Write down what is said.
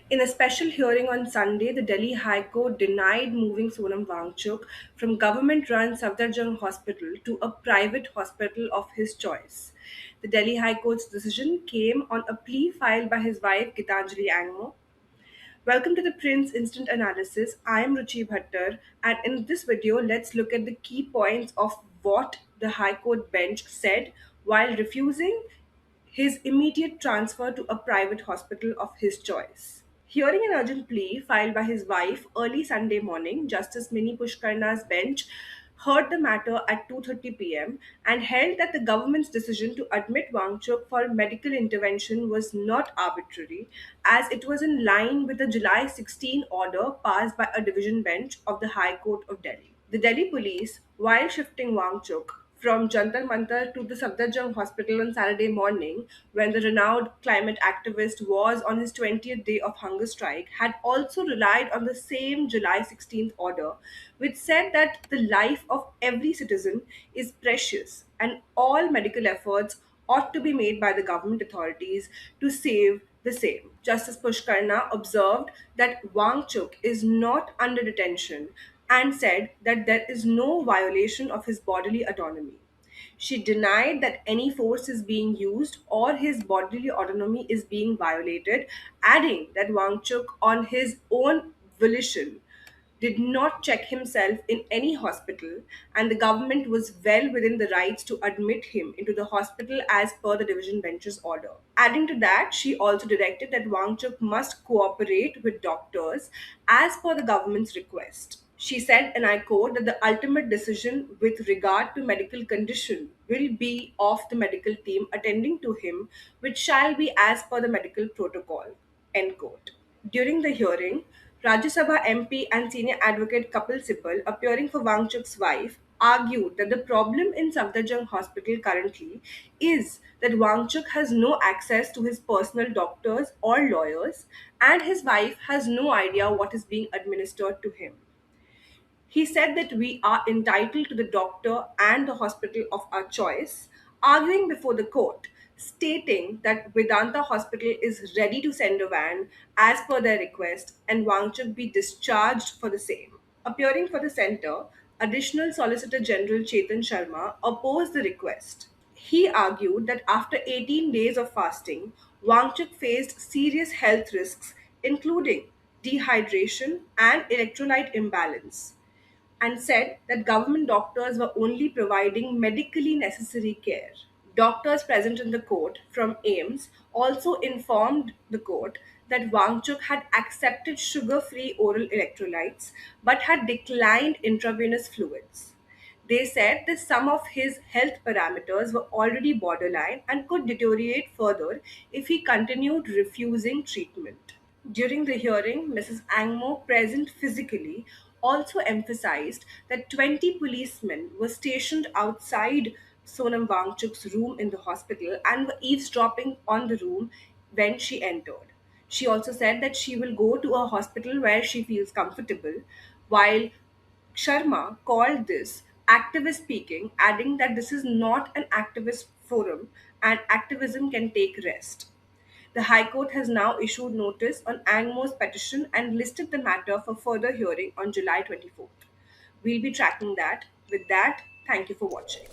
In a special hearing on Sunday, the Delhi High Court denied moving Sonam Wangchuk from government-run Safdarjung Hospital to a private hospital of his choice. The Delhi High Court's decision came on a plea filed by his wife Gitanjali Angmo. Welcome to the Prince Instant Analysis. I am Ruchi Bhattar, and in this video, let's look at the key points of what the High Court bench said while refusing his immediate transfer to a private hospital of his choice. Hearing an urgent plea filed by his wife early Sunday morning, Justice Mini Pushkarna's bench heard the matter at 2:30 p.m. and held that the government's decision to admit Wangchuk for medical intervention was not arbitrary, as it was in line with the July 16 order passed by a division bench of the High Court of Delhi. The Delhi police, while shifting Wangchuk from Jantar Mantar to the Safdarjung Hospital on Saturday morning, when the renowned climate activist was on his 20th day of hunger strike, had also relied on the same July 16th order, which said that the life of every citizen is precious and all medical efforts ought to be made by the government authorities to save the same. Justice Pushkarna observed that Wangchuk is not under detention and said that there is no violation of his bodily autonomy. She denied that any force is being used or his bodily autonomy is being violated, adding that Wangchuk, on his own volition, did not check himself in any hospital, and the government was well within the rights to admit him into the hospital as per the division bench's order. Adding to that, she also directed that Wangchuk must cooperate with doctors as per the government's request. She said, and I quote, that the ultimate decision with regard to medical condition will be of the medical team attending to him, which shall be as per the medical protocol. End quote. During the hearing, Rajya Sabha MP and senior advocate Kapil Sibal, appearing for Wangchuk's wife, argued that the problem in Safdarjung Hospital currently is that Wangchuk has no access to his personal doctors or lawyers, and his wife has no idea what is being administered to him. He said that we are entitled to the doctor and the hospital of our choice, arguing before the court, stating that Vedanta Hospital is ready to send a van as per their request and Wangchuk be discharged for the same. Appearing for the centre, Additional Solicitor General Chetan Sharma opposed the request. He argued that after 18 days of fasting, Wangchuk faced serious health risks, including dehydration and electrolyte imbalance, and said that government doctors were only providing medically necessary care. Doctors present in the court from AIMS also informed the court that Wangchuk had accepted sugar free oral electrolytes but had declined intravenous fluids. They said that some of his health parameters were already borderline and could deteriorate further if he continued refusing treatment. During the hearing, Mrs. Angmo, present physically, also emphasized that 20 policemen were stationed outside Sonam Wangchuk's room in the hospital and were eavesdropping on the room when she entered. She also said that she will go to a hospital where she feels comfortable, while Sharma called this activist speaking, adding that this is not an activist forum and activism can take rest. The High Court has now issued notice on Angmo's petition and listed the matter for further hearing on July 24th. We'll be tracking that. With that, thank you for watching.